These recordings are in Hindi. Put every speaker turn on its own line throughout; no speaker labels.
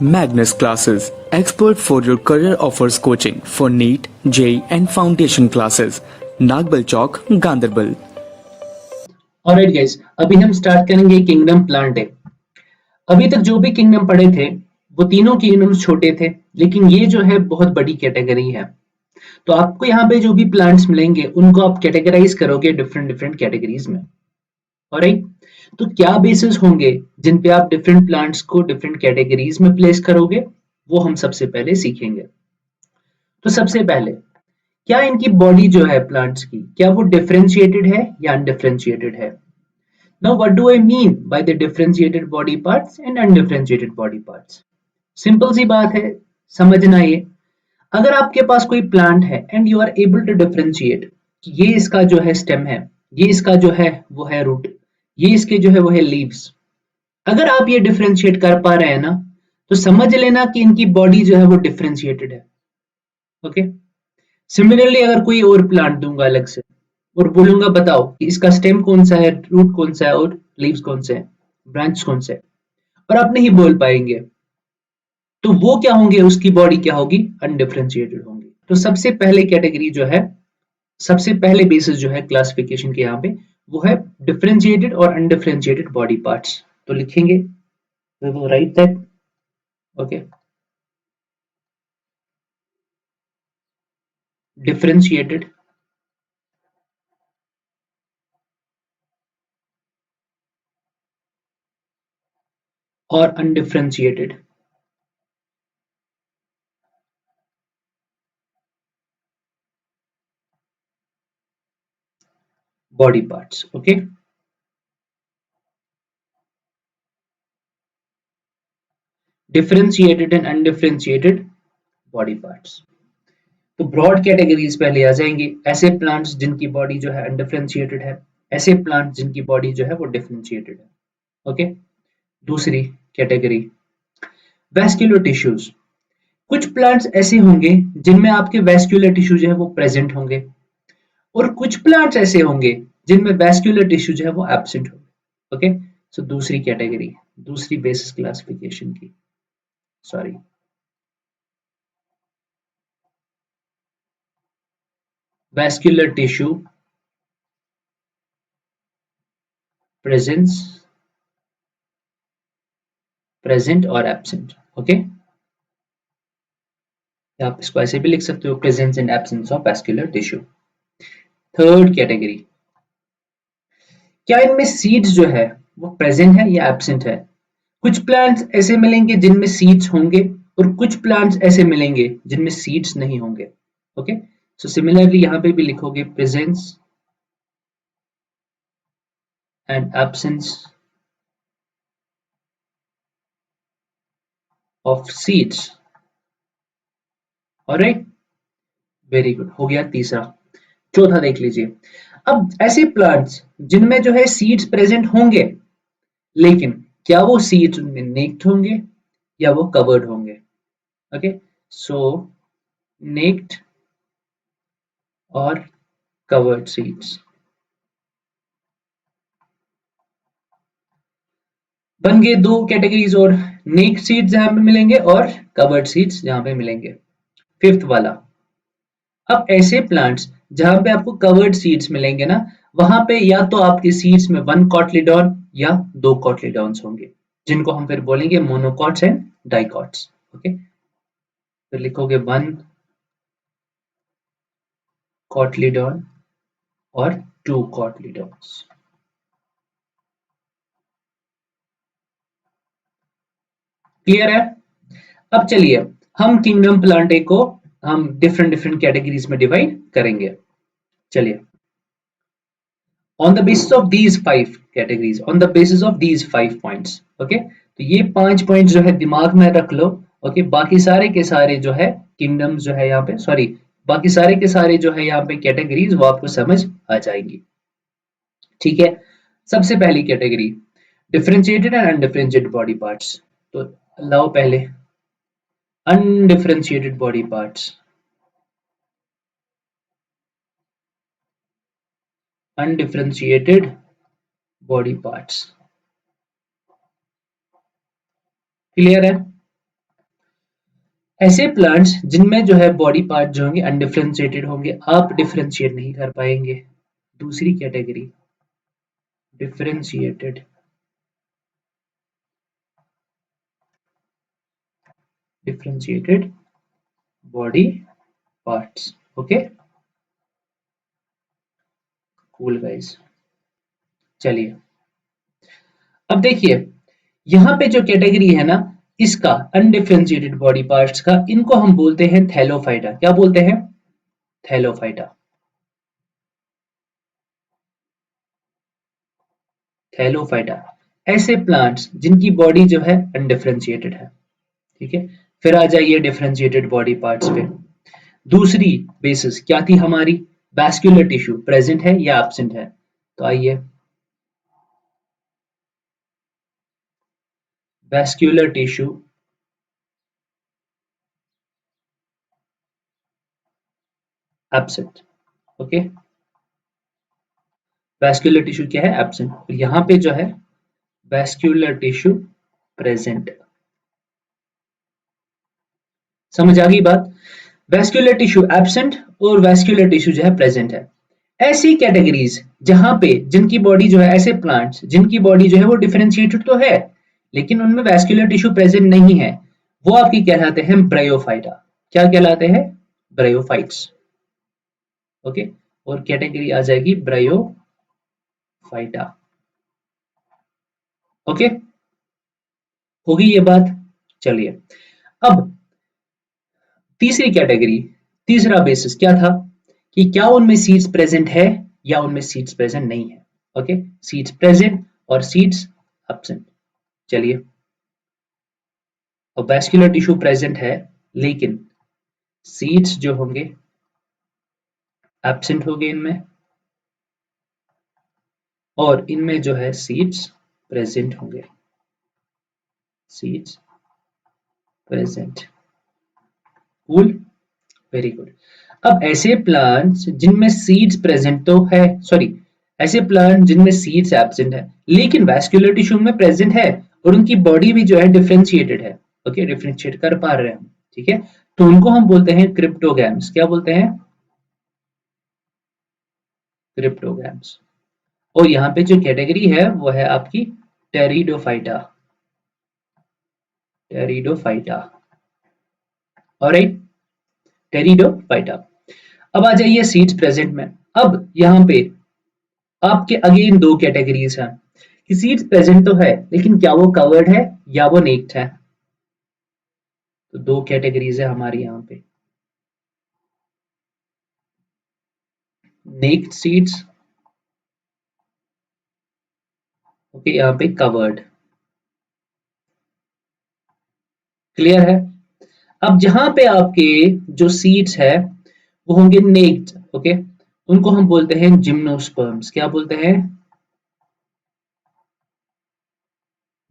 Magnus Classes, expert for your career, offers coaching for NEET, JEE and foundation classes. Nagbal Chowk, Ganderbal.
Alright guys, अभी हम स्टार्ट करेंगे किंगडम प्लांट डे। अभी तक जो भी किंगडम पढ़े थे वो तीनों किंगडम्स छोटे थे, लेकिन ये जो है बहुत बड़ी कैटेगरी है। तो आपको यहाँ पे जो भी प्लांट्स मिलेंगे उनको आप कैटेगराइज करोगे डिफरेंट डिफरेंट कैटेगरीज में। ऑलराइट, तो क्या बेसिस होंगे जिन पे आप डिफरेंट प्लांट्स को डिफरेंट कैटेगरीज में प्लेस करोगे, वो हम सबसे पहले सीखेंगे। तो सबसे पहले, क्या इनकी बॉडी जो है प्लांट्स की, क्या वो डिफरेंशिएटेड है या अनडिफरेंशिएटेड है? Now, what do I mean by the differentiated body parts and undifferentiated body parts? Simple सी बात है, समझना ये। अगर आपके पास कोई प्लांट है and you are able to differentiate, ये इसका जो है स्टेम है, ये इसका जो है वो है रूट, ये इसके जो है वो है लीव्स। अगर आप ये डिफरेंशिएट कर पा रहे हैं ना, तो समझ लेना कि इनकी बॉडी जो है वो डिफरेंशिएटेड है। ओके। सिमिलरली अगर कोई और प्लांट दूंगा अलग से और बोलूंगा बताओ कि इसका स्टेम कौन सा है, रूट कौन सा है और लीव्स कौन से हैं, ब्रांच कौन से है, और आप नहीं बोल पाएंगे, तो वो क्या होंगे, उसकी बॉडी क्या होगी, अनडिफरेंशिएटेड होंगी। तो सबसे पहले कैटेगरी जो है, सबसे पहले बेसिस जो है क्लासिफिकेशन के यहाँ पे, वो है डिफरेंशिएटेड और अनडिफरेंशिएटेड बॉडी पार्ट्स। तो लिखेंगे, we will write that. Okay, differentiated और undifferentiated body parts. Okay, differentiated and undifferentiated body parts. तो ब्रॉड कैटेगरीज पहले आ जाएंगे, ऐसे प्लांट्स जिनकी बॉडी जो है अनडिफरेंशिएटेड है, ऐसे प्लांट्स जिनकी बॉडी जो है वो डिफरेंशिएटेड है। ओके। दूसरी कैटेगरी, वैस्कुलर टिश्यूज। कुछ प्लांट्स ऐसे होंगे जिनमें आपके वैस्कुलर टिश्यू जो है वो प्रेजेंट होंगे, और कुछ प्लांट्स ऐसे होंगे जिनमें वैस्कुलर टिश्यू जो है वो एब्सेंट होंगे। ओके। सो दूसरी कैटेगरी, दूसरी बेसिस क्लासिफिकेशन की, sorry, vascular tissue presence, present और एब्सेंट। ओके, आप इसको ऐसे भी लिख सकते हो, presence and absence of vascular tissue. Third category, क्या इनमें सीड्स जो है वो प्रेजेंट है या एब्सेंट है? कुछ प्लांट्स ऐसे मिलेंगे जिनमें सीड्स होंगे, और कुछ प्लांट्स ऐसे मिलेंगे जिनमें सीड्स नहीं होंगे। ओके। सो सिमिलरली यहाँ पे भी लिखोगे presence and absence of seeds. Alright, very good, हो गया तीसरा। चौथा देख लीजिए। अब ऐसे प्लांट्स जिनमें जो है सीड्स प्रेजेंट होंगे, लेकिन क्या वो सीड्स उनमें नेक्ड होंगे या वो कवर्ड होंगे? ओके, सो नेक्ड और कवर्ड सीड्स बन गए दो कैटेगरीज और, नेक्ड सीड्स जहां पे मिलेंगे और कवर्ड सीड्स जहां पे मिलेंगे। फिफ्थ वाला, अब ऐसे प्लांट्स जहां पे आपको कवर्ड सीड्स मिलेंगे ना, वहां पे या तो आपके सीड्स में वन कॉटलीडॉन या दो कॉटलीडॉन्स होंगे, जिनको हम फिर बोलेंगे मोनोकॉट्स एंड डाइकॉट्स। ओके, तो लिखोगे वन कॉटलीडॉन और टू कॉटलीडॉन्स। क्लियर है? अब चलिए, हम किंगडम प्लांटे को हम डिफरेंट डिफरेंट कैटेगरीज में डिवाइड करेंगे। चलिए, on the basis of these five categories, on the basis of these 5 points, okay, तो ये 5 पॉइंट जो है दिमाग में रख लो। ओके, बाकी सारे के सारे जो है किंगडम्स जो है यहाँ पे, सॉरी, बाकी सारे के सारे जो है यहाँ पे कैटेगरीज वो आपको समझ आ जाएंगी। ठीक है, सबसे पहली category, differentiated and undifferentiated body parts. तो लाओ पहले undifferentiated body parts. Undifferentiated body parts, clear है? ऐसे प्लांट्स जिनमें जो है बॉडी पार्ट जो होंगे अनडिफरेंशिएटेड होंगे, आप डिफरेंशिएट नहीं कर पाएंगे। दूसरी category differentiated, differentiated body parts. Okay, cool guys. चलिए अब देखिए, यहाँ पे जो कैटेगरी है ना इसका अनडिफरेंशिएटेड बॉडी पार्ट्स का, इनको हम बोलते हैं थैलोफाइटा। क्या बोलते हैं? थैलोफाइटा। थैलोफाइटा ऐसे प्लांट्स जिनकी बॉडी जो है अनडिफरेंशिएटेड है। ठीक है, फिर आ जाइए डिफरेंशिएटेड बॉडी पार्ट्स पे। दूसरी बेसिस क्या थी हमारी? वैस्कुलर टिश्यू प्रेजेंट है या एब्सेंट है। तो आइए, vascular tissue absent. Okay, vascular tissue क्या है? एब्सेंट। और यहां पे जो है वैस्कुलर टिश्यू प्रेजेंट। समझ आ गई बात? वैस्कुलर टिश्यू एब्सेंट और वैस्कुलर टिश्यू जो है प्रेजेंट है। ऐसी कैटेगरीज जहां पे जिनकी बॉडी जो है, ऐसे प्लांट्स जिनकी बॉडी जो है वो डिफरेंशिएटेड तो है लेकिन उनमें वैस्कुलर टिश्यू प्रेजेंट नहीं है, वो आपकी कहलाते हैं ब्रायोफाइटा। क्या कहलाते हैं? ब्रायोफाइट्स। ओके, और कैटेगरी आ जाएगी ब्रायोफाइटा। ओके, होगी ये बात? चलिए अब तीसरी कैटेगरी, तीसरा बेसिस क्या था कि क्या उनमें सीड्स प्रेजेंट है या उनमें सीड्स प्रेजेंट नहीं है। ओके, सीड्स प्रेजेंट और सीड्स एब्सेंट। चलिए, और वैस्कुलर टिश्यू प्रेजेंट है लेकिन सीड्स जो होंगे एब्सेंट होंगे इनमें, और इनमें जो है सीड्स प्रेजेंट होंगे। Seeds present. Cool, very good. अब ऐसे प्लांट्स जिनमें सीड्स प्रेजेंट तो है, सॉरी, ऐसे प्लांट जिनमें सीड्स एब्सेंट है लेकिन वैस्कुलर टिश्यू में प्रेजेंट है और उनकी बॉडी भी जो है डिफरेंशिएटेड है। ओके, डिफरेंशिएट कर पा रहे हैं हम। ठीक है, तो उनको हम बोलते हैं क्रिप्टोगैम्स। क्या बोलते हैं? क्रिप्टोगैम्स। और यहाँ पे जो कैटेगरी है वो है आपकी टेरिडोफाइटा। Pteridophyta, alright, pteridophyta. अब आ जाइए सीड्स प्रेजेंट में। अब यहाँ पे आपके अगेन दो कैटेगरीज हैं कि सीड्स प्रेजेंट तो है लेकिन क्या वो कवर्ड है या वो नेक्ड है। तो दो कैटेगरीज है हमारी यहाँ पे, नेक्ड सीड्स, ओके, यहाँ पे कवर्ड। क्लियर है? अब जहां पे आपके जो सीड्स है वो होंगे नेक्ड। ओके, उनको हम बोलते हैं जिम्नोस्पर्म्स। क्या बोलते हैं?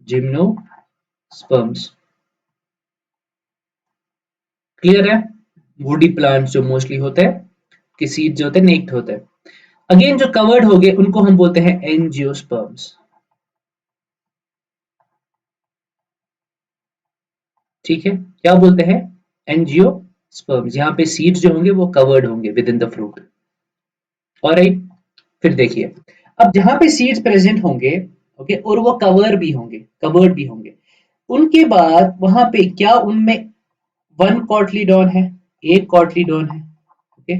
जिम्नोस्पर्म्स। क्लियर है? वुडी प्लांट्स जो मोस्टली होते हैं कि सीड जो होते हैं नेक्ड होते हैं। अगेन जो कवर्ड हो गए उनको हम बोलते हैं एंजियोस्पर्म्स। ठीक है, क्या बोलते हैं? एंजियोस्पर्म्स। यहाँ पे सीड्स जो होंगे वो कवर्ड होंगे with in the fruit. Alright, फिर देखिए, अब जहां पे सीड्स प्रेजेंट होंगे, ओके, और वो कवर भी होंगे, कवर्ड भी होंगे, उनके बाद वहां पे क्या उनमें वन कॉटलीडॉन है? एक कॉटलीडॉन है। ओके,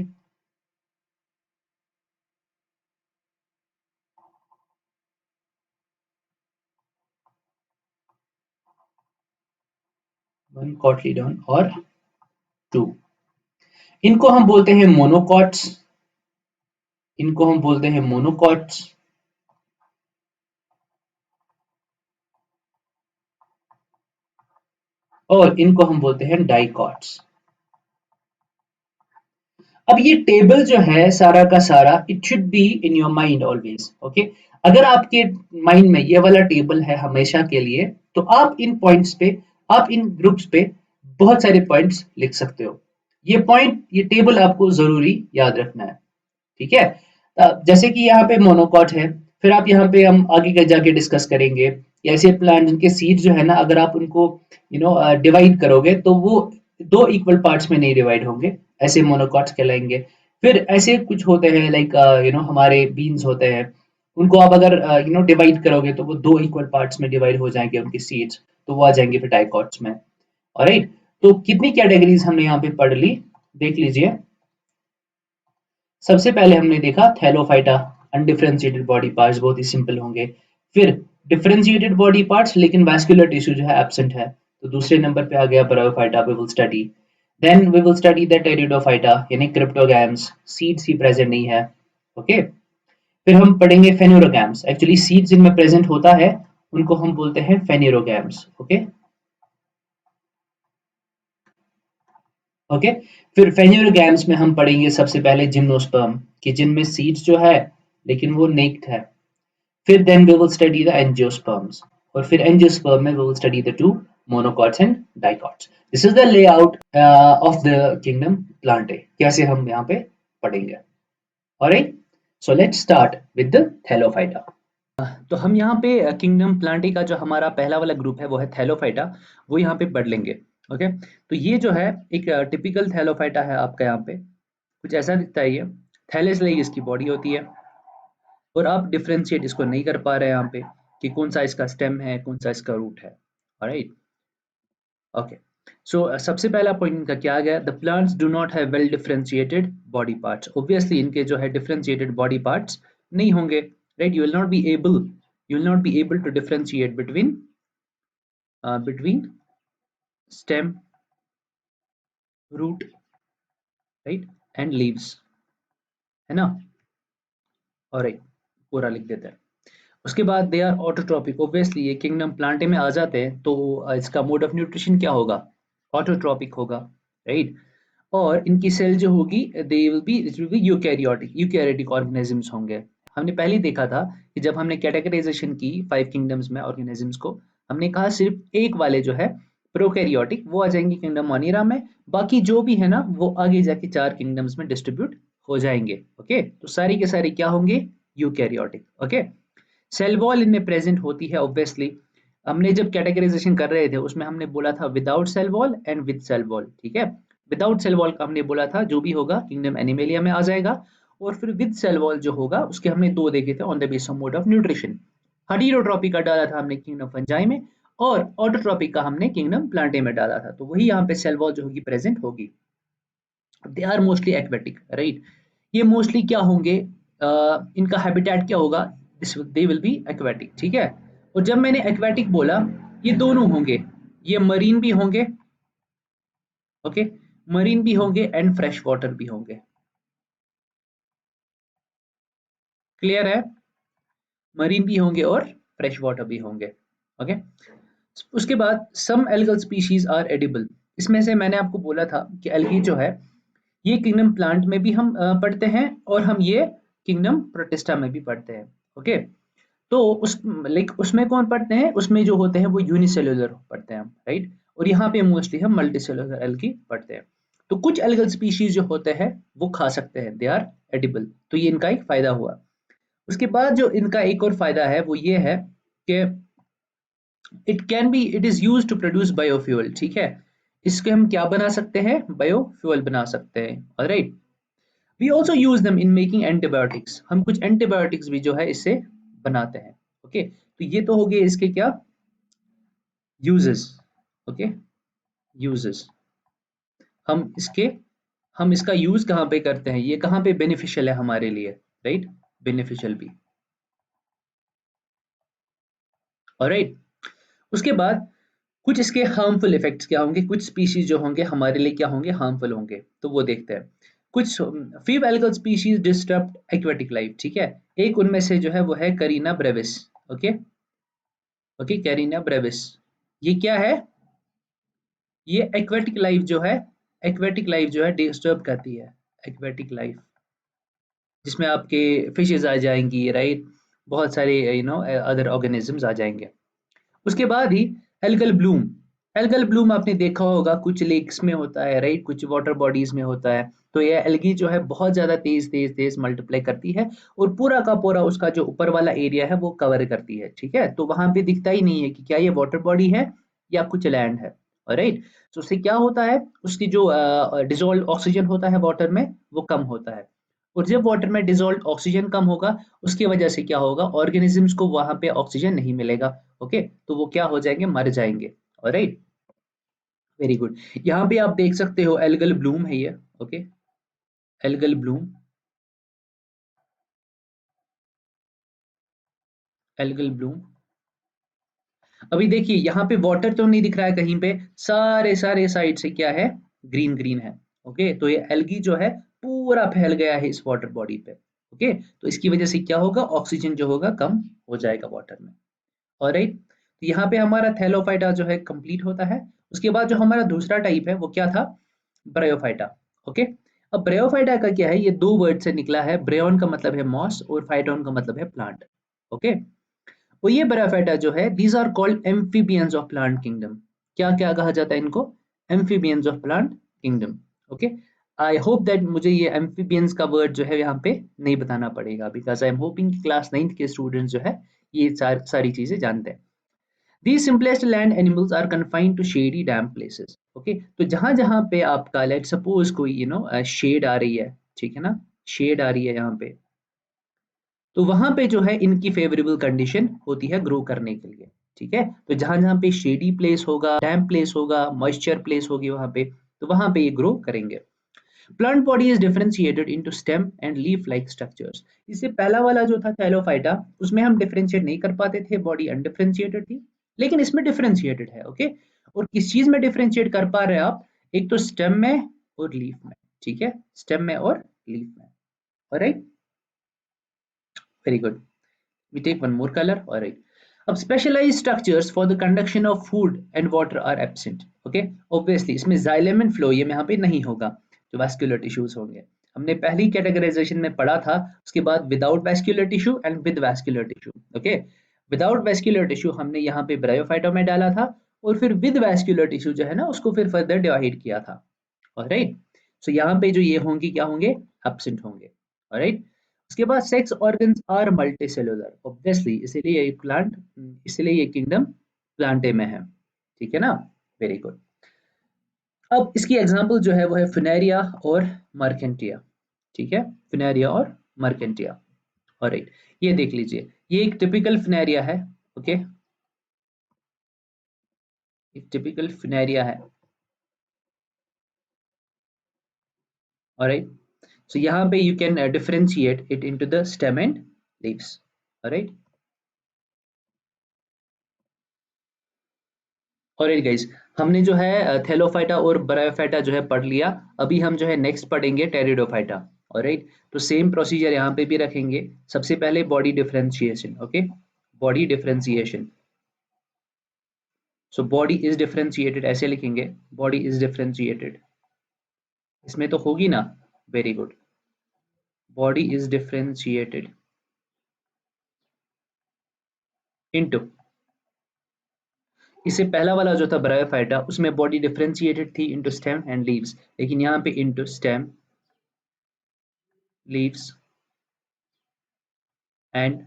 वन कॉटलीडॉन और टू। इनको हम बोलते हैं मोनोकॉट्स। इनको हम बोलते हैं मोनोकॉट्स। और इनको हम बोलते हैं डाइकॉट्स। अब ये टेबल जो है सारा का सारा, it should be in your mind always. Okay, अगर आपके माइंड में ये वाला टेबल है हमेशा के लिए, तो आप इन पॉइंट्स पे, आप इन ग्रुप्स पे बहुत सारे पॉइंट्स लिख सकते हो। ये पॉइंट, ये टेबल आपको जरूरी याद रखना है। ठीक है, जैसे कि यहाँ पे मोनोकॉट है, फिर आप यहाँ पे हम आगे का जाके डिस्कस करेंगे। ऐसे प्लांट जिनके सीड जो है ना, अगर आप उनको डिवाइड करोगे तो वो दो इक्वल पार्ट्स में नहीं डिवाइड होंगे, ऐसे मोनोकॉट्स कहलाएंगे। फिर ऐसे कुछ होते हैं लाइक हमारे बीन्स होते हैं, उनको आप अगर डिवाइड करोगे तो वो दो इक्वल पार्ट्स में डिवाइड हो जाएंगे उनके सीड्स, तो वो आ जाएंगे फिर डाइकॉट्स में। ऑलराइट, तो कितनी कैटेगरीज हमने यहाँ पे पढ़ ली, देख लीजिए। सबसे पहले हमने देखा थैलोफाइटा, अनडिफरेंशिएटेड बॉडी पार्ट्स, बहुत ही सिंपल होंगे। फिर डिफरेंशिएटेड बॉडी पार्ट्स लेकिन वैस्कुलर टिश्यू जो है एब्सेंट है, तो दूसरे नंबर पे आ गया bryophyta, we will study. Then we will study the pteridophyta यानी क्रिप्टोगैम्स, सीड्स ही प्रेजेंट नहीं है। ओके, फिर हम पढ़ेंगे फेनोरोगैम्स, एक्चुअली सीड्स जिनमें प्रेजेंट होता है उनको हम बोलते हैं फेनेरोगैम्स। ओके ओके, फिर फेन्यूरोगैम्स में हम पढ़ेंगे सबसे पहले जिम्नोस्पर्म, कि जिनमें सीड्स जो है लेकिन वो नेक्ड है। फिर then we will study the angiosperms, और फिर एंजियोस्पर्म में we will study the two monocots and dicots. This is the layout of the kingdom plantae, कैसे हम यहाँ पे पढ़ेंगे। Alright, so let's start with the thallophyta. तो हम यहाँ पे किंगडम प्लांटे का जो हमारा पहला वाला ग्रुप है वो है थैलोफाइटा, वो यहाँ पे पढ़ लेंगे। ओके, तो ये जो है एक टिपिकल थैलोफाइटा है आपका, यहाँ पे कुछ ऐसा दिखता है। ये थैलेस लाइक इसकी बॉडी होती है, और आप डिफरेंशिएट इसको नहीं कर पा रहे हैं यहाँ पे कि कौन सा इसका स्टेम है, कौन सा इसका रूट है। ऑलराइट, ओके, सो सबसे पहला पॉइंट इनका क्या आ गया, the plants do not have well differentiated body parts. Obviously इनके जो है डिफरेंशिएटेड बॉडी पार्ट्स नहीं होंगे, right. You will not be able to differentiate between stem, root, right, and leaves, है ना। ऑलराइट, पूरा लिख देते हैं। उसके बाद दे आर ऑटोट्रॉपिक, ऑब्वियसली ये किंगडम प्लांटे में आ जाते हैं, तो इसका मोड ऑफ न्यूट्रिशन क्या होगा, ऑटोट्रॉपिक होगा, राइट। और इनकी सेल जो होगी they will be eukaryotic organisms होंगे। हमने पहले ही देखा था कि जब हमने कैटेगराइजेशन की 5 किंगडम्स में ऑर्गेनिजम्स को, हमने कहा सिर्फ एक वाले जो है प्रोकैरियोटिक वो आ जाएंगे किंगडम मोनिरा में, बाकी जो भी है ना वो आगे जाके 4 किंगडम्स में डिस्ट्रीब्यूट हो जाएंगे। ओके, तो सारी के सारी क्या होंगे, यूकैरियोटिक। ओके, सेल वॉल इनमें प्रेजेंट होती है ऑब्वियसली। हमने जब कैटेगराइजेशन कर रहे थे उसमें हमने बोला था without cell wall and with cell wall, ठीक है। विदाउट सेल वॉल का हमने बोला था जो भी होगा किंगडम एनिमेलिया में आ जाएगा, और फिर विद सेल वॉल जो होगा उसके हमने दो देखे थे on the base of mode of nutrition. Heterotrophic का डाला था हमने किंगडम फंजाई में, और ऑटोट्रॉपिक का हमने किंगडम प्लांटे में डाला था, तो वही यहाँ पे सेल वॉल जो होगी प्रेजेंट होगी। They are mostly aquatic, right. ये मोस्टली क्या होंगे, इनका हैबिटेट क्या होगा, दे विल बी एक्वेटिक, ठीक है। और जब मैंने एक्वेटिक बोला, ये दोनों होंगे, ये मरीन भी होंगे, ओके, मरीन भी होंगे एंड फ्रेश वाटर भी होंगे। क्लियर है, मरीन भी होंगे और फ्रेश वाटर भी होंगे। ओके, उसके बाद सम एल्गल स्पीशीज आर एडिबल। इसमें से मैंने आपको बोला था कि एल्गी जो है ये किंगडम प्लांट में भी हम पढ़ते हैं, और हम ये किंगडम प्रोटिस्टा में भी पढ़ते हैं। ओके, तो उस लाइक उसमें कौन पढ़ते हैं, उसमें जो होते हैं वो यूनिसेल्युलर पढ़ते हैं हम, राइट। और यहाँ पे मोस्टली हम मल्टीसेल्युलर एल्गी पढ़ते हैं। तो कुछ एल्गल स्पीशीज जो होते हैं वो खा सकते हैं, दे आर एडिबल, तो ये इनका एक फायदा हुआ। उसके बाद जो इनका एक और फायदा है वो ये है कि it is used to produce biofuel, ठीक है। इसके हम क्या बना सकते हैं, बायोफ्यूल बना सकते हैं। Alright, we also use them in making antibiotics, हम कुछ एंटीबायोटिक्स भी जो है इससे बनाते हैं। ओके, तो ये तो हो गए इसके क्या यूजेस। ओके, यूजेस, हम इसके हम इसका यूज कहाँ पे करते हैं, ये कहाँ पे बेनिफिशियल है हमारे लिए, राइट, बेनिफिशियल भी। ऑलराइट, उसके बाद कुछ इसके हार्मफुल इफेक्ट्स क्या होंगे, कुछ स्पीशीज जो होंगे हमारे लिए क्या होंगे, हार्मफुल होंगे, तो वो देखते हैं। कुछ few algal species disturb aquatic life, ठीक है। एक उनमें से जो है वो है Karenia brevis. Okay okay, Karenia brevis, ये क्या है, ये एक्वेटिक लाइफ जो है डिस्टर्ब करती है, एक्वेटिक लाइफ, जिसमें आपके फिशेज आ जाएंगी, राइट, बहुत सारे अदर ऑर्गेनिजम्स आ जाएंगे। उसके बाद ही एल्गल ब्लूम, एल्गल ब्लूम आपने देखा होगा कुछ लेक्स में होता है, राइट, कुछ वाटर बॉडीज में होता है। तो ये एल्गी जो है बहुत ज्यादा तेज तेज तेज मल्टीप्लाई करती है, और पूरा का पूरा उसका जो ऊपर वाला एरिया है वो कवर करती है, ठीक है। तो वहां पे दिखता ही नहीं है कि क्या ये वाटर बॉडी है या कुछ लैंड है। ऑलराइट। तो उससे क्या होता है, उसकी जो डिसॉल्व ऑक्सीजन होता है वाटर में वो कम होता है, और जब वाटर में डिसॉल्व ऑक्सीजन कम होगा उसकी वजह से क्या होगा, ऑर्गेनिजम्स को वहां पे ऑक्सीजन नहीं मिलेगा। ओके, तो वो क्या हो जाएंगे, मर जाएंगे। Alright, very good. यहाँ पे आप देख सकते हो एल्गल ब्लूम है ये। Okay, algal Bloom, algal Bloom. अभी देखिए यहाँ पे वाटर तो नहीं दिख रहा है कहीं पे, सारे सारे साइड से क्या है, ग्रीन ग्रीन है। ओके, तो ये एल्गी जो है पूरा फैल गया है इस वाटर बॉडी पे। ओके, तो इसकी वजह से क्या होगा, ऑक्सीजन जो होगा कम हो जाएगा वाटर में। ऑलराइट, तो यहाँ पे हमारा थैलोफाइटा जो है कंप्लीट होता है। उसके बाद जो हमारा दूसरा टाइप है वो क्या था, ब्रायोफाइटा। ओके, अब ब्रायोफाइटा का क्या है, ये दो वर्ड से निकला है, ब्रेयन का मतलब है मॉस और फाइटोन का मतलब है प्लांट। ओके, वो ये ब्रायोफाइटा जो है, these are called amphibians of plant kingdom. क्या क्या कहा जाता है इनको, amphibians of plant kingdom. Okay, I hope that मुझे ये एम्फीबियंस का वर्ड जो है यहाँ पे नहीं बताना पड़ेगा, बिकॉज आई एम होपिंग कि क्लास 9th के स्टूडेंट्स जो है ये सारी चीजें जानते हैं। These simplest land animals are confined to shady damp places. Okay, तो जहां जहां पे आपका लेट सपोज कोई शेड आ रही है, ठीक है ना, शेड आ रही है यहाँ पे, तो वहां पे जो है इनकी फेवरेबल कंडीशन होती है ग्रो करने के लिए। ठीक है, तो जहां जहां पे शेडी प्लेस होगा, डैम्प प्लेस होगा, मॉइस्चर प्लेस होगी वहां पे, तो वहां पे ये ग्रो करेंगे। Plant body is differentiated into stem and leaf like structures. इससे पहला वाला जो था थैलोफाइटा, उसमें हम डिफरेंशिएट नहीं कर पाते थे, बॉडी अनडिफरेंशिएटेड थी, लेकिन इसमें डिफरेंशिएटेड है। ओके, और किस चीज में डिफरेंशिएट कर पा रहे हैं आप, एक तो स्टेम में और लीफ में। ठीक है, स्टेम में और लीफ में। Alright, very good. We take one more color. All right. अब specialized structures for the conduction of food and water are absent. Okay. Obviously इसमें xylem and phloem यहाँ पे नहीं होगा, जो vascular tissues होंगे। हमने पहली कैटेगराइजेशन में पढ़ा था, उसके बाद without vascular tissue and with vascular tissue. Okay, without vascular tissue हमने यहाँ पे ब्रायोफाइटा में डाला था, और फिर विद वैस्कुलर टिश्यू जो है ना उसको फिर फर्दर डिवाइड किया था। ऑलराइट, सो यहाँ पे जो ये होंगे क्या होंगे, एब्सेंट होंगे। ऑलराइट, उसके बाद sex organs are multicellular, obviously इसीलिए ये प्लांट, इसलिए ये किंगडम प्लांटे में है। ठीक है ना, वेरी गुड। अब इसकी एग्जांपल जो है वो है फिनेरिया और मर्केंटिया। ठीक है, फिनेरिया और मर्केंटिया। ऑलराइट, ये देख लीजिए, ये एक टिपिकल फिनेरिया है। ओके, एक टिपिकल फिनेरिया है। ऑलराइट, so यहाँ पे you can differentiate it into the stem and leaves. Alright, alright guys, हमने जो है थैलोफाइटा और ब्रायोफाइटा जो है पढ़ लिया। अभी हम जो है नेक्स्ट पढ़ेंगे टेरिडोफाइटा। ऑलराइट, तो सेम प्रोसीजर यहाँ पे भी रखेंगे। सबसे पहले body differentiation. Okay, body differentiation. So body is differentiated ऐसे लिखेंगे, बॉडी इज डिफरेंशिएटेड, इसमें तो होगी ना, very good, body is differentiated into, इससे पहला वाला जो था ब्रायोफाइटा, उसमें बॉडी डिफरेंशिएटेड थी इनटू स्टेम एंड लीव्स, लेकिन यहाँ पे into stem, leaves and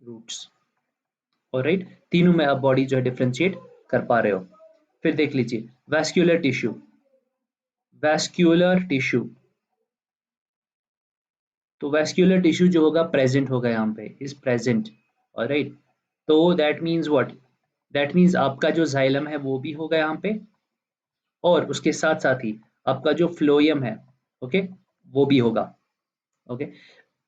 roots. Alright, तीनों में आप बॉडी जो है डिफरेंशिएट कर पा रहे हो। फिर देख लीजिए वैस्कुलर टिश्यू, वैस्कुलर टिश्यू, तो वैस्कुलर टिश्यू जो होगा प्रेजेंट होगा यहाँ पे, इज प्रेजेंट। ऑलराइट, तो that means what, that means आपका जो जाइलम है वो भी होगा यहाँ पे, और उसके साथ साथ ही आपका जो फ्लोयम है, ओके, वो भी होगा। ओके,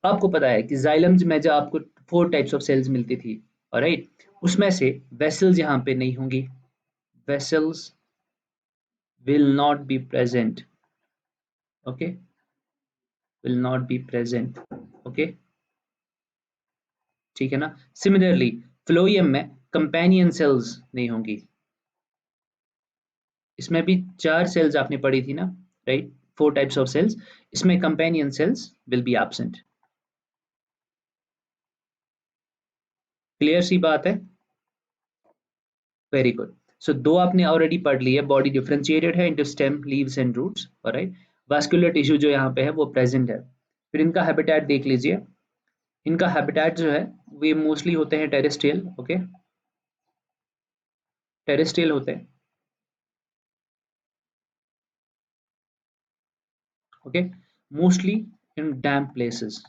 आपको पता है कि जाइलम में जब आपको 4 टाइप्स ऑफ सेल्स मिलती थी, ऑलराइट, उसमें से वेसल्स यहाँ पे नहीं होंगी, vessels will not be present. Okay, will not be present. Okay, ठीक है ना। सिमिलरली फ्लोएम में कंपेनियन सेल्स नहीं होंगी, इसमें भी 4 सेल्स आपने पढ़ी थी ना, राइट, 4 टाइप्स ऑफ सेल्स, इसमें companion cells will be absent. Clear सी बात है, वेरी गुड। सो दो आपने ऑलरेडी पढ़ ली है, बॉडी डिफरेंशिएटेड है into stem, leaves and roots. Alright, vascular tissue जो यहाँ पे है वो प्रेजेंट है। फिर इनका हैबिटेट देख लीजिए, इनका हैबिटेट जो है वे मोस्टली होते हैं टेरेस्ट्रियल। ओके, टेरेस्ट्रियल होते हैं। Okay, mostly in damp places,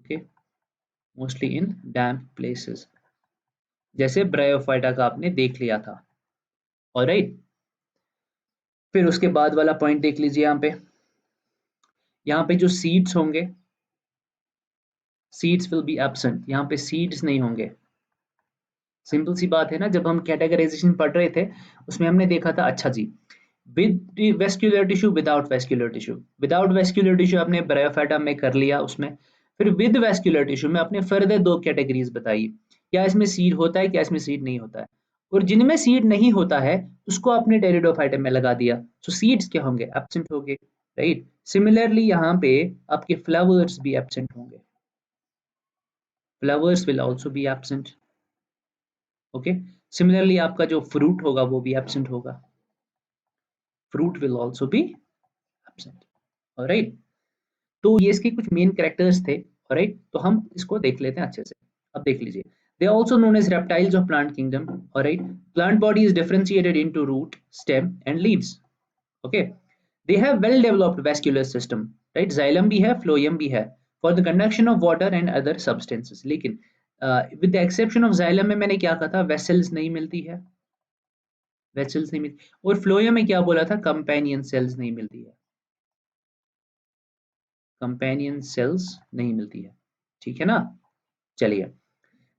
okay, mostly in damp places, जैसे ब्रायोफाइटा का आपने देख लिया था। ऑलराइट, फिर उसके बाद वाला पॉइंट देख लीजिए यहाँ पे जो सीड्स होंगे, सीड्स विल बी एब्सेंट, यहाँ पे सीड्स नहीं होंगे। सिंपल सी बात है ना, जब हम कैटेगराइजेशन पढ़ रहे थे उसमें हमने देखा था, अच्छा जी, with vascular tissue, without vascular tissue. Without vascular tissue आपने ब्रायोफाइटा में कर लिया उसमें, फिर विद वेस्क्यूलर टिश्यू में आपने फर्दर दो कैटेगरीज बताई, क्या इसमें सीड होता है, क्या इसमें सीड नहीं होता है, और जिनमें सीड नहीं होता है उसको आपने टेरिडोफाइटा में लगा दिया, सो सीड्स क्या होंगे, एब्सेंट होंगे, राइट। सिमिलरली यहाँ पे आपके फ्लावर्स भी एब्सेंट होंगे, flowers will also be absent, okay. Similarly आपका जो फ्रूट होगा वो भी एब्सेंट होगा, fruit will also be absent, alright. तो ये इसके कुछ मेन कैरेक्टर्स थे, ऑलराइट, तो हम इसको देख लेते हैं अच्छे से। अब देख लीजिए, they are also known as reptiles of plant kingdom, alright. Plant body is differentiated into root, stem and leaves, okay. They have well developed vascular system, right, xylem भी है, फ्लोएम भी है, for the conduction of water and other substances. लेकिन with the exception of xylem में मैंने क्या कहा था, वेसल्स नहीं मिलती है, वेसल्स नहीं मिलती, और फ्लोएम में क्या बोला था, कंपेनियन सेल्स नहीं मिलती है, कंपेनियन सेल्स नहीं मिलती है, ठीक है ना। चलिए,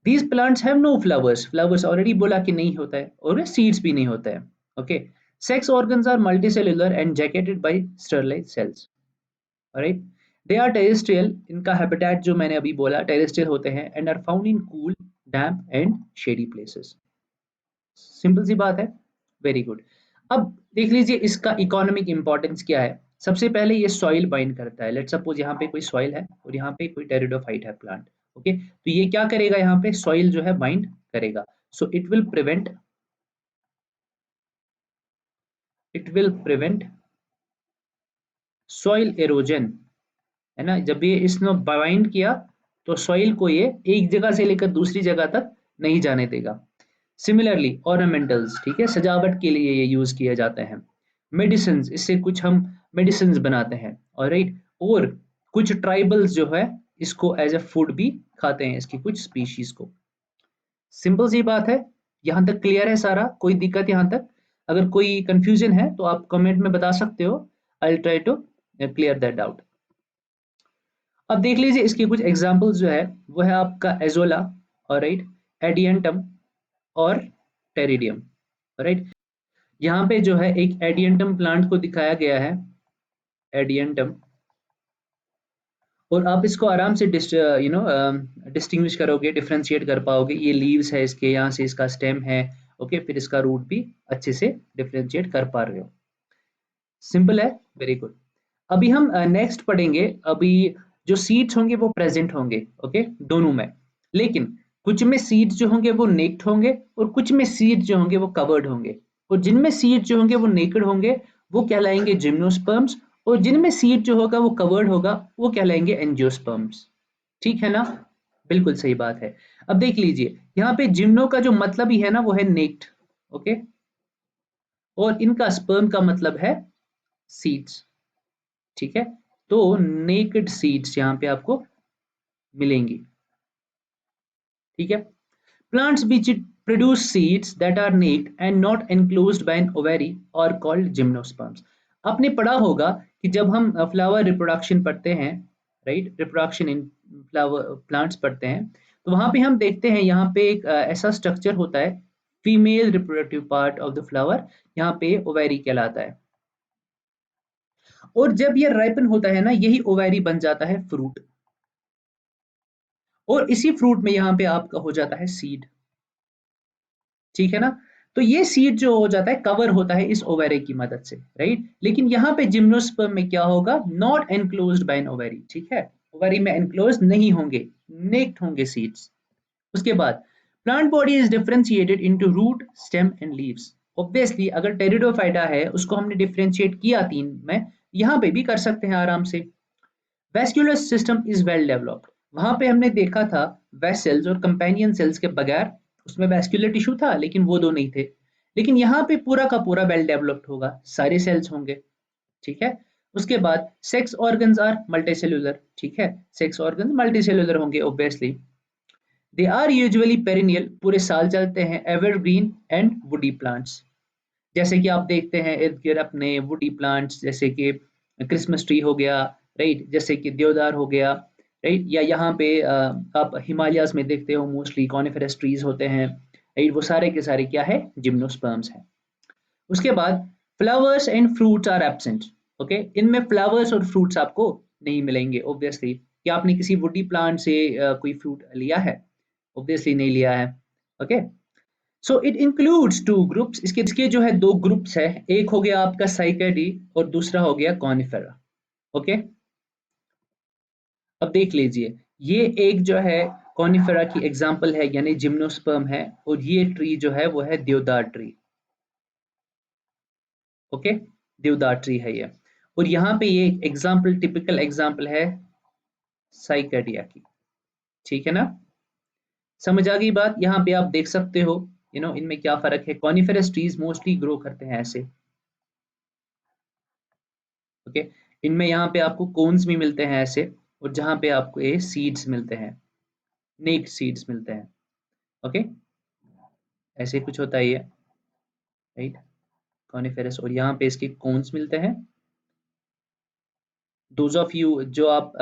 these plants have no flowers, flowers already बोला कि नहीं होता है, और सीड्स भी नहीं होता है, okay. Sex organs are multicellular and jacketed by sterile cells, right. They are terrestrial, इनका हैबिटेट जो मैंने अभी बोला टेरेस्ट्रियल होते हैं, and are found in cool, damp and shady places. Simple सी बात है, वेरी गुड। अब देख लीजिए इसका इकोनॉमिक इंपॉर्टेंस क्या है। सबसे पहले ये सॉइल बाइंड करता है, लेट्स सपोज यहाँ पे कोई सॉइल है और यहाँ पे कोई टेरिडोफाइट है प्लांट, ओके, तो ये क्या करेगा, यहाँ पे सॉइल जो है बाइंड करेगा, so it will prevent soil halogen, है ना। जब ये इसने बाइंड किया तो सॉइल को ये एक जगह से लेकर दूसरी जगह तक नहीं जाने देगा। सिमिलरली ऑर्नामेंटल्स, ठीक है, सजावट के लिए ये यूज किए जाते हैं। मेडिसिन, इससे कुछ हम मेडिसिन बनाते हैं, ऑलराइट। और कुछ ट्राइबल्स जो है इसको एज ए फूड भी खाते हैं, इसकी कुछ स्पीशीज को। सिंपल सी बात है, यहां तक क्लियर है सारा, कोई दिक्कत यहां तक? अगर कोई कंफ्यूजन है तो आप कमेंट में बता सकते हो, I will try to clear that doubt. अब देख लीजिए इसके कुछ एग्जांपल्स जो है वो है आपका एजोला, ऑलराइट, एडियंटम और टेरिडियम, राइट। यहाँ पे जो है एक एडियंटम प्लांट को दिखाया गया है, एडियंटम, और आप इसको आराम से डिस्टिंग्विश करोगे, डिफरेंशिएट कर पाओगे, ये लीव्स है इसके, यहाँ से इसका स्टेम है, ओके, फिर इसका रूट भी अच्छे से डिफरेंशिएट कर पा रहे हो। सिंपल है, वेरी गुड। अभी हम नेक्स्ट पढ़ेंगे, अभी जो सीड्स होंगे वो प्रेजेंट होंगे, ओके, दोनों में, लेकिन कुछ में सीड्स जो होंगे वो नेक्ड होंगे और कुछ में सीड्स जो होंगे वो कवर्ड होंगे, और जिनमें सीड्स जो होंगे वो नेकेड होंगे वो कहलाएंगे जिम्नोस्पर्म्स, और जिनमें सीड जो होगा वो कवर्ड होगा वो कहलाएंगे एंजियोस्पर्म्स, ठीक है ना। बिल्कुल सही बात है। अब देख लीजिए यहाँ पे जिम्नो का जो मतलब ही है ना वो है नेक्ड, ओके, और इनका स्पर्म का मतलब है सीड्स, ठीक है। तो नेकेड सीड्स यहाँ पे आपको मिलेंगी, ठीक है। Plants which produce seeds that are naked and not enclosed by an ovary are called gymnosperms। आपने पढ़ा होगा कि जब हम फ्लावर रिप्रोडक्शन पढ़ते हैं, right, reproduction in flower plants पढ़ते हैं, तो वहां पे हम देखते हैं यहाँ पे एक ऐसा स्ट्रक्चर होता है, female reproductive part of the flower, यहाँ पे ओवेरी कहलाता है, और जब ये राइपन होता है ना यही ओवेरी बन जाता है फ्रूट, और इसी फ्रूट में यहाँ पे आपका हो जाता है सीड, ठीक है ना। तो ये सीड जो हो जाता है कवर होता है इस ओवेरी की मदद से, राइट। लेकिन यहाँ पे जिम्नोस्पर्म में क्या होगा, not enclosed by an ovary, ठीक है, ओवेरी में एनक्लोज नहीं होंगे, नेक्ड होंगे सीड्स। उसके बाद plant body is differentiated into root, stem and leaves. Obviously अगर टेरिडोफाइटा है उसको हमने डिफरेंशिएट किया तीन में, यहाँ पे भी कर सकते हैं आराम से। Vascular system is well developed, वहां पे हमने देखा था वेसल्स और कंपेनियन सेल्स के बगैर, उसमें वेस्क्यूलर टिश्यू था लेकिन वो दो नहीं थे, लेकिन यहाँ पे पूरा का पूरा वेल डेवलप्ड होगा, सारे सेल्स होंगे, ठीक है। उसके बाद सेक्स ऑर्गन्स आर मल्टीसेल्यूलर, ठीक है, सेक्स ऑर्गन्स मल्टीसेल्यूलर होंगे obviously. They are usually perennial, पूरे साल चलते हैं, एवरग्रीन एंड वुडी प्लांट्स, जैसे कि आप देखते हैं इर्द गिर्द अपने वुडी प्लांट्स, जैसे कि क्रिसमस ट्री हो गया, राइट, जैसे कि देवदार हो गया, राइट, या यहाँ पे आप हिमालयाज में देखते हो मोस्टली कॉनिफेरस ट्रीज होते हैं, राइट, वो सारे के सारे क्या है, जिम्नोस्पर्म्स हैं। उसके बाद flowers and fruits are absent, okay, इनमें फ्लावर्स और फ्रूट्स आपको नहीं मिलेंगे ऑब्वियसली। क्या आपने किसी वुडी प्लांट से कोई फ्रूट लिया है? ऑब्वियसली नहीं लिया है, okay. So it includes two groups, इसके जो है दो ग्रुप्स है, एक हो गया आपका साइकेडी और दूसरा हो गया कॉनिफेरा, ओके। अब देख लीजिए, ये एक जो है कॉनिफेरा की एग्जांपल है, यानी जिम्नोस्पर्म है, और ये ट्री जो है वो है देवदार ट्री, ओके, देवदार ट्री है ये। और यहाँ पे ये एग्जांपल, टिपिकल एग्जांपल है साइकेडिया की, ठीक है ना। समझ आ गई बात? यहाँ पे आप देख सकते हो इनमें क्या फर्क है। कॉनिफेरस ट्रीज मोस्टली ग्रो करते हैं ऐसे, ओके, इनमें यहाँ पे आपको कोन्स भी मिलते हैं ऐसे, और जहाँ पे आपको ये सीड्स मिलते हैं, नेक्ड सीड्स मिलते हैं, ओके, ऐसे कुछ होता है ये, राइट, कॉनिफेरस, और यहाँ पे इसके कोन्स मिलते हैं। दोज ऑफ यू जो आप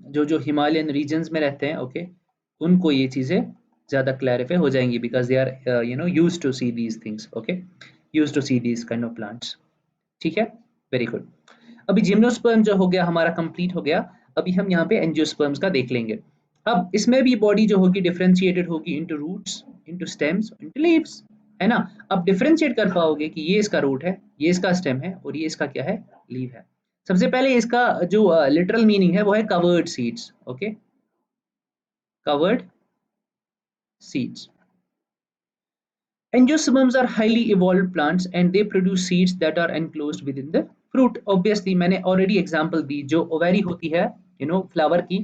जो हिमालयन रीजन्स में रहते हैं, ओके, उनको ये चीजें ज्यादा क्लैरिफाई हो जाएंगी, because they are used to see these things, okay, used to see these kind of plants, ठीक है, वेरी गुड। अभी जिम्नोस्पर्म जो हो गया हमारा कंप्लीट हो गया। अभी हम यहाँ पे एंजियोस्पर्म्स का देख लेंगे। अब इसमें भी बॉडी जो होगी डिफरेंशिएटेड होगी into roots, into stems, into leaves, है ना। अब डिफरेंशिएट कर पाओगे कि ये इसका रूट है, ये इसका स्टेम है, और ये इसका क्या है, लीव है। सबसे पहले इसका जो लिटरल मीनिंग है वो है covered seeds, okay, covered seeds. Angiosperms are highly evolved plants and they produce seeds that are enclosed within the fruit. Obviously मैंने already example दी, जो ओवेरी होती है फ्लावर की,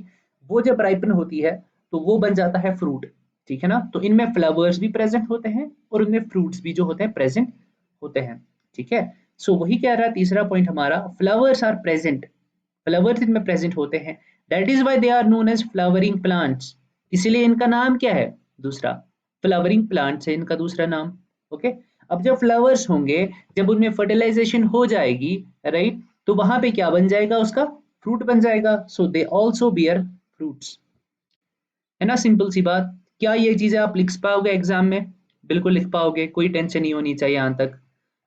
वो जब राइपन होती है तो वो बन जाता है फ्रूट, ठीक है ना। तो इनमें फ्लावर्स भी प्रेजेंट होते हैं और इनमें फ्रूट्स भी जो होते हैं प्रेजेंट होते हैं, ठीक है। सो वही कह रहा है तीसरा पॉइंट हमारा, फ्लावर्स आर प्रेजेंट, फ्लावर्स इनमें प्रेजेंट होते हैं, that is why they are known as flowering plants, इसलिए इनका नाम क्या है दूसरा, फ्लावरिंग प्लांट्स है इनका दूसरा नाम, ओके। अब जब फ्लावर्स होंगे, जब उनमें फर्टिलाइजेशन हो जाएगी, राइट, तो वहां पे क्या बन जाएगा, उसका फ्रूट बन जाएगा। सो दे ऑल्सो बियर फ्रूट्स, है ना, सिंपल सी बात। क्या ये चीजें आप लिख पाओगे एग्जाम में? बिल्कुल लिख पाओगे, कोई टेंशन नहीं होनी चाहिए यहां तक,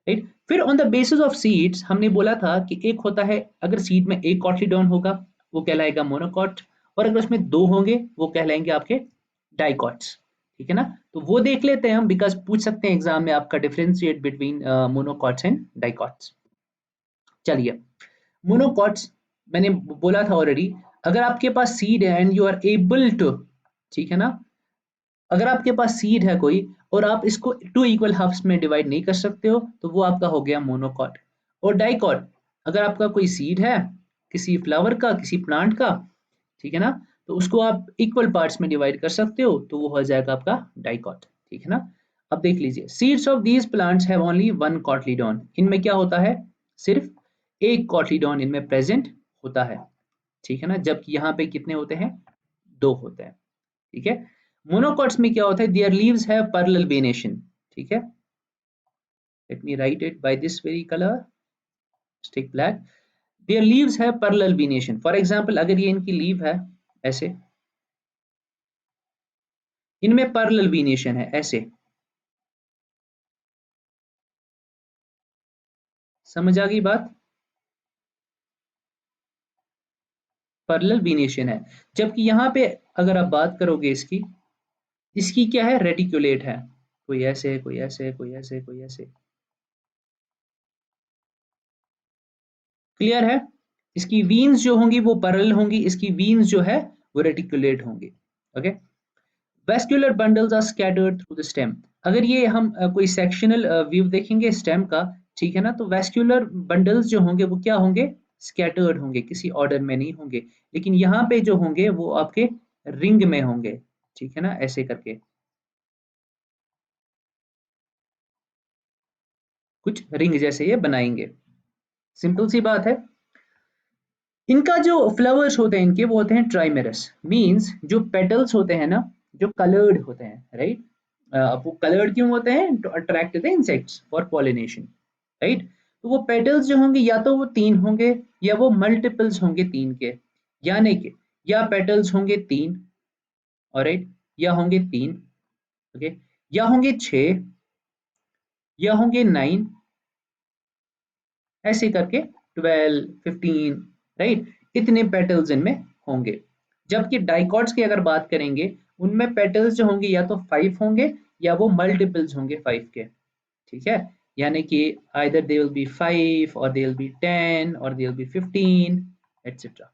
राइट। फिर on the basis of seeds हमने बोला था कि एक होता है, अगर सीड में एक कॉटलीडॉन होगा वो कहलाएगा मोनोकॉट, और अगर उसमें दो होंगे वो कहलाएंगे आपके डाइकॉट्स, ठीक है ना। तो वो देख लेते हैं हम, बिकॉज पूछ सकते हैं एग्जाम में आपका differentiate between monocots and dicots. चलिए, मोनोकॉट्स मैंने बोला था ऑलरेडी, अगर आपके पास सीड है and you are able to, ठीक है ना, अगर आपके पास सीड है कोई और आप इसको टू इक्वल हाफ्स में डिवाइड नहीं कर सकते हो, तो वो आपका हो गया मोनोकॉट। और डाइकॉट, अगर आपका कोई सीड है किसी फ्लावर का, किसी प्लांट का, ठीक है ना, तो उसको आप इक्वल पार्ट्स में डिवाइड कर सकते हो, तो वो हो जाएगा आपका डाइकॉट, ठीक है ना। अब देख लीजिए, seeds of these plants have only one cotyledon, इनमें क्या होता है, सिर्फ एक कॉटलीडॉन इनमें प्रेजेंट होता है, ठीक है ना, जबकि यहाँ पे कितने होते हैं, दो होते हैं, ठीक है। मोनोकॉट्स में क्या होता है, there leaves have parallel venation, ठीक है, let me right it by this very colour, stick black, there leaves have parallel venation. For example अगर ये इनकी लीव है ऐसे, इनमें पैरेलल वेनेशन है ऐसे, समझ आ गई बात, पैरेलल वेनेशन है। जबकि यहाँ पे अगर आप बात करोगे इसकी, इसकी क्या है, रेटिकुलेट है, कोई ऐसे, कोई ऐसे, कोई ऐसे, कोई ऐसे, क्लियर है। इसकी वीन्स जो होंगी वो पैरेलल होंगी, इसकी वीन्स जो है वो रेटिकुलेट होंगी, okay. Vascular bundles are scattered through the stem, अगर ये हम कोई सेक्शनल व्यू देखेंगे स्टेम का, ठीक है ना, तो वेस्क्यूलर बंडल्स जो होंगे वो क्या होंगे, स्कैटर्ड होंगे, किसी ऑर्डर में नहीं होंगे, लेकिन यहाँ पे जो होंगे वो आपके रिंग में होंगे, ठीक है ना, ऐसे करके कुछ रिंग जैसे ये बनाएंगे, सिंपल सी बात है। इनका जो फ्लावर्स होते हैं इनके वो होते हैं ट्राइमेरस, मींस जो पेटल्स होते हैं ना, जो कलर्ड होते हैं, राइट। अब वो कलर्ड क्यों होते हैं? To attract the insects for pollination, right. तो वो पेटल्स जो होंगे या तो वो 3 होंगे या वो मल्टीपल्स होंगे 3 के, यानी कि या पेटल्स होंगे 3, ऑलराइट, या होंगे 3, ओके, या होंगे 6, या होंगे 9, ऐसे करके 12, 15, राइट, इतने पेटल्स इनमें होंगे। जबकि डाइकॉट्स की अगर बात करेंगे, उनमें पेटल्स जो होंगे या तो 5 होंगे या वो मल्टीपल्स होंगे 5 के, ठीक है। यानी कि आइदर दे विल बी 5 और दे विल बी 10 और दे विल बी 15 एटसेट्रा,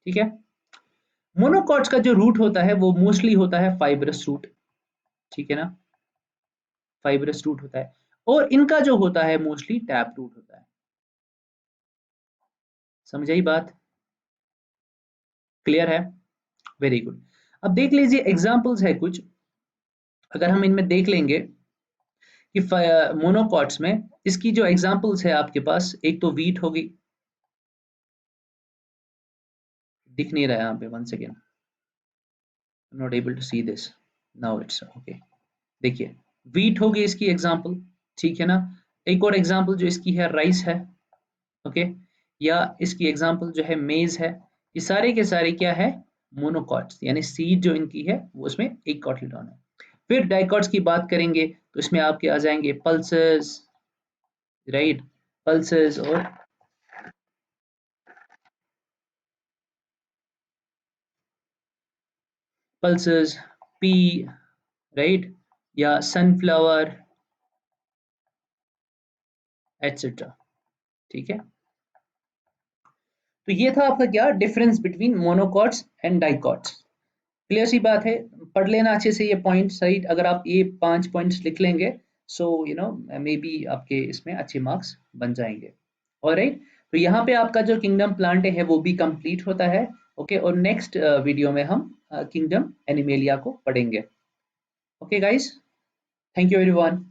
ठीक है। मोनोकॉट्स का जो रूट होता है वो मोस्टली होता है फाइब्रस रूट, ठीक है ना, फाइब्रस रूट होता है। और इनका जो होता है मोस्टली टैप रूट होता है। समझ आई बात? क्लियर है? Very good. अब देख लीजिए एग्जांपल्स है कुछ, अगर हम इनमें देख लेंगे कि मोनोकॉट्स में इसकी जो एग्जांपल्स है आपके पास, एक तो वीट होगी, दिख नहीं रहा है यहाँ पे, one second, not able to see this, now it's okay. देखिए वीट होगी इसकी एग्जांपल, ठीक है ना। एक और एग्जांपल जो इसकी है राइस है, ओके, या इसकी एग्जांपल जो है मेज है। ये सारे के सारे क्या है? मोनोकॉट्स, यानी सीड जो इनकी है वो उसमें एक कॉटिलडॉन है। फिर डाइकॉट्स की बात करेंगे तो इसमें आपके आ जाएंगे पल्सेस, राइट, पल्सेस और पल्सेस, पी, राइट, या सनफ्लावर एटसेट्रा, ठीक है। तो ये था आपका क्या difference between monocots and dicots. Clear सी बात है, पढ़ लेना अच्छे से ये पॉइंट्स, राइट। अगर आप ये 5 पॉइंट्स लिख लेंगे, so you know may be आपके इसमें अच्छे मार्क्स बन जाएंगे। ऑलराइट, तो यहाँ पे आपका जो किंगडम प्लांट है वो भी कंप्लीट होता है, ओके। और नेक्स्ट वीडियो में हम किंगडम एनिमेलिया को पढ़ेंगे। Okay guys, thank you everyone.